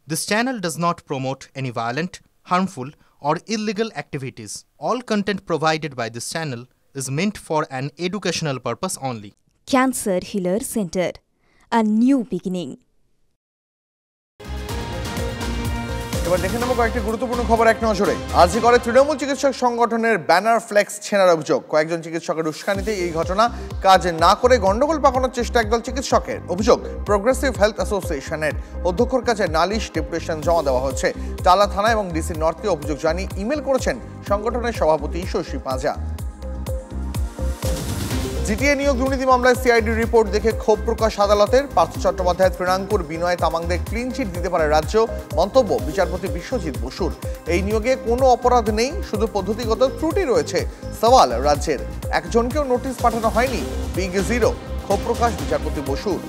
This channel does not promote any violent, harmful, or illegal activities. All content provided by this channel is meant for an educational purpose only. Cancer Healer Center, a new beginning. এবার দেখে নেব কয়েকটি গুরুত্বপূর্ণ খবর এক নজরে। আরজি করে তৃণমূল চিকিৎসক সংগঠনের ব্যানার ফ্লেক্স ছেঁড়ার অভিযোগ। কয়েকজন চিকিৎসকের উস্কানিতে এই ঘটনা, কাজ না করে গন্ডগোল পাকানোর চেষ্টা একদল চিকিৎসকের। অভিযোগ প্রোগ্রেসিভ হেলথ অ্যাসোসিয়েশনের অধ্যক্ষর কাছে নালিশ ডেপুটেশন জমা দেওয়া হচ্ছে। টালা থানা এবং ডিসি নর্থকে অভিযোগ জানিয়ে ইমেল করেছেন সংগঠনের সভাপতি শশী পাঁজা। জিটিএ নিয়োগ দুর্নীতি মামলায় সিআইডি রিপোর্ট দেখে ক্ষোভ প্রকাশ আদালতের। পার্থ চট্টোপাধ্যায়, তৃণাঙ্কুর, বিনয় তামাংদের ক্লিন চিট দিতে পারে রাজ্য। মন্তব্য বিচারপতি বিশ্বজিৎ বসুর। এই নিয়োগে কোনো অপরাধ নেই, শুধু পদ্ধতিগত ত্রুটি রয়েছে। সওয়াল রাজ্যের, একজনকেও নোটিশ পাঠানো হয়নি, বিগ জিরো। ক্ষোভ প্রকাশ বিচারপতি বসুর।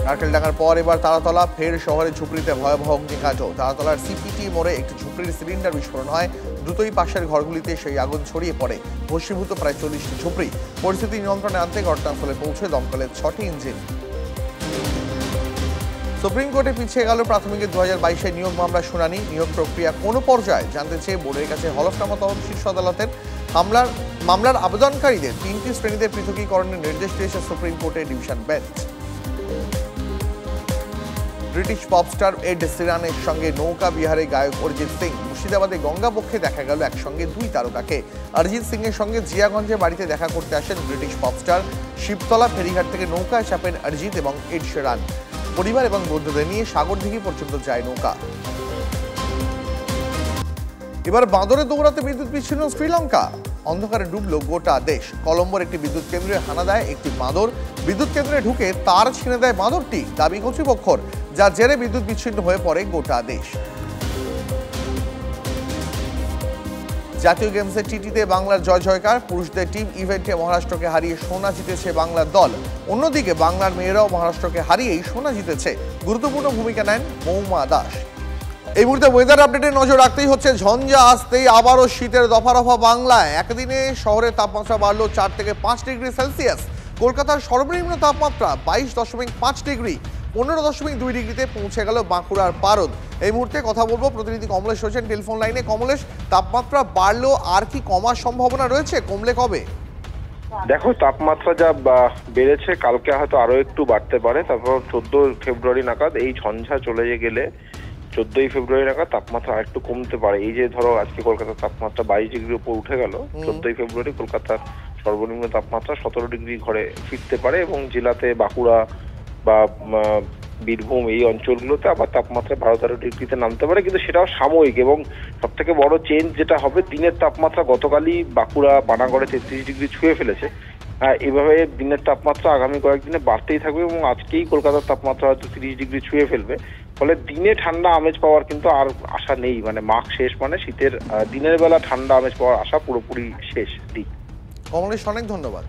নারকেলডাঙ্গার পর এবার তারাতলা, ফের শহরে ঝুপড়িতে ভয়াবহ অগ্নিকাণ্ড। তারাতলার সিপিটি মোড়ে একটি ঝুপড়ির সিলিন্ডার বিস্ফোরণ হয়। দ্রুতই পাশের ঘরগুলিতে সেই আগুন ছড়িয়ে পড়ে। ভস্মীভূত প্রায় 40টি ঝুপড়ি। পরিস্থিতি নিয়ন্ত্রণে আনতে ঘটনাস্থলে পৌঁছে দমকলের 6টি ইঞ্জিন। সুপ্রিম কোর্টে পিছিয়ে গেল প্রাথমিকের 2022 নিয়োগ মামলার শুনানি। নিয়োগ প্রক্রিয়া কোনো পর্যায়ে জানতে চেয়ে বোর্ডের কাছে হলফনামা তহবিল শীর্ষ আদালতের। মামলার আবেদনকারীদের 3টি শ্রেণীতে পৃথকীকরণের নির্দেশ দিয়েছে সুপ্রিম কোর্টের division bench. British popstar Ed শিরানের সঙ্গে নৌকা বিহারে গায়ক অরিজিৎ সিং। মুর্শিদাবাদে গঙ্গাবক্ষে দেখা গেল একসঙ্গে দুই তারকাকে। অরিজিৎ সিং এর সঙ্গে জিয়াগঞ্জে বাড়িতে দেখা করতে আসেন ব্রিটিশ পপস্টার। শিবতলা ফেরিঘাট থেকে নৌকায় চাপেন অরিজিৎ এবং এড শিরান। পরিবার এবং বন্ধুদের নিয়ে সাগরদিঘি পর্যন্ত যায় নৌকা। এবার বাঁদরে দৌড়াতে বিদ্যুৎ বিচ্ছিন্ন শ্রীলঙ্কা। অন্ধকারে ডুবল গোটা দেশ। কলম্বোর একটি বিদ্যুৎ কেন্দ্রে হানা দেয় একটি বাঁদর। বিদ্যুৎ কেন্দ্রে ঢুকে তার ছিঁড়ে দেয় বাঁদরটি, দাবি কর্তৃপক্ষর, যার জেরে বিদ্যুৎ বিচ্ছিন্ন হয়ে পড়ে গোটা দেশ। জাতীয় গেমসে টিটিতে বাংলার জয় জয়কার। পুরুষদের টিম ইভেন্টে মহারাষ্ট্রকে হারিয়ে সোনা জিতেছে বাংলার দল। অন্যদিকে বাংলার মেয়েরাও মহারাষ্ট্রকে হারিয়েই সোনা জিতেছে। গুরুত্বপূর্ণ ভূমিকা নেন মৌমা দাস। এই মুহূর্তে ওয়েদার আপডেটে নজর রাখতেই হচ্ছে। ঝঞ্ঝা আসতেই আবারও শীতের দফা রফা বাংলায়। একদিনে শহরের তাপমাত্রা বাড়ল 4 থেকে 5 ডিগ্রি সেলসিয়াস। কলকাতার সর্বনিম্ন তাপমাত্রা 22.5 ডিগ্রি। 15.2 ডিগ্রিতে পৌঁছে গেল বাঁকুড়ার পারদ। এই মুহূর্তে কথা বলবো প্রতিনিধি কমলেশ হোসেন টেলিফোন লাইনে। কমলেশ, তাপমাত্রা বাড়লো, আর কি কমার সম্ভাবনা রয়েছে? কমলে কবে? দেখো, তাপমাত্রা যা বেড়েছে, কালকে হয়তো আরো একটু বাড়তে পারে। তারপর 14 ফেব্রুয়ারি নাগাদ এই ঝঞ্ঝা চলে গেলে 14ই ফেব্রুয়ারি নাগাদ তাপমাত্রা আরেকটু কমতে পারে। এই যে ধরো আজকে কলকাতার তাপমাত্রা 22 ডিগ্রির উপর উঠে গেল, 14ই ফেব্রুয়ারি কলকাতার সর্বনিম্ন তাপমাত্রা 17 ডিগ্রি ঘরে ফিরতে পারে এবং জেলাতে বাঁকুড়া বা বীরভূম এই অঞ্চলগুলোতে আবার তাপমাত্রা 12-13 ডিগ্রিতে নামতে পারে, কিন্তু সেটাও সাময়িক। এবং সব থেকে বড় চেঞ্জ যেটা হবে, দিনের তাপমাত্রা গতকালই বাঁকুড়া বানাগড়ে 33 ডিগ্রি ছুঁয়ে ফেলেছে। এভাবে দিনের তাপমাত্রা আগামী কয়েকদিনে বাড়তেই থাকবে এবং আজকেই কলকাতার তাপমাত্রা হয়তো 30 ডিগ্রি ছুঁয়ে ফেলবে। ফলে দিনে ঠান্ডা আমেজ পাওয়ার কিন্তু আর আশা নেই। মানে মাঘ শেষ মানে শীতের দিনের বেলা ঠান্ডা আমেজ পাওয়ার আশা পুরোপুরি শেষ দিক। কমলেশ, অনেক ধন্যবাদ।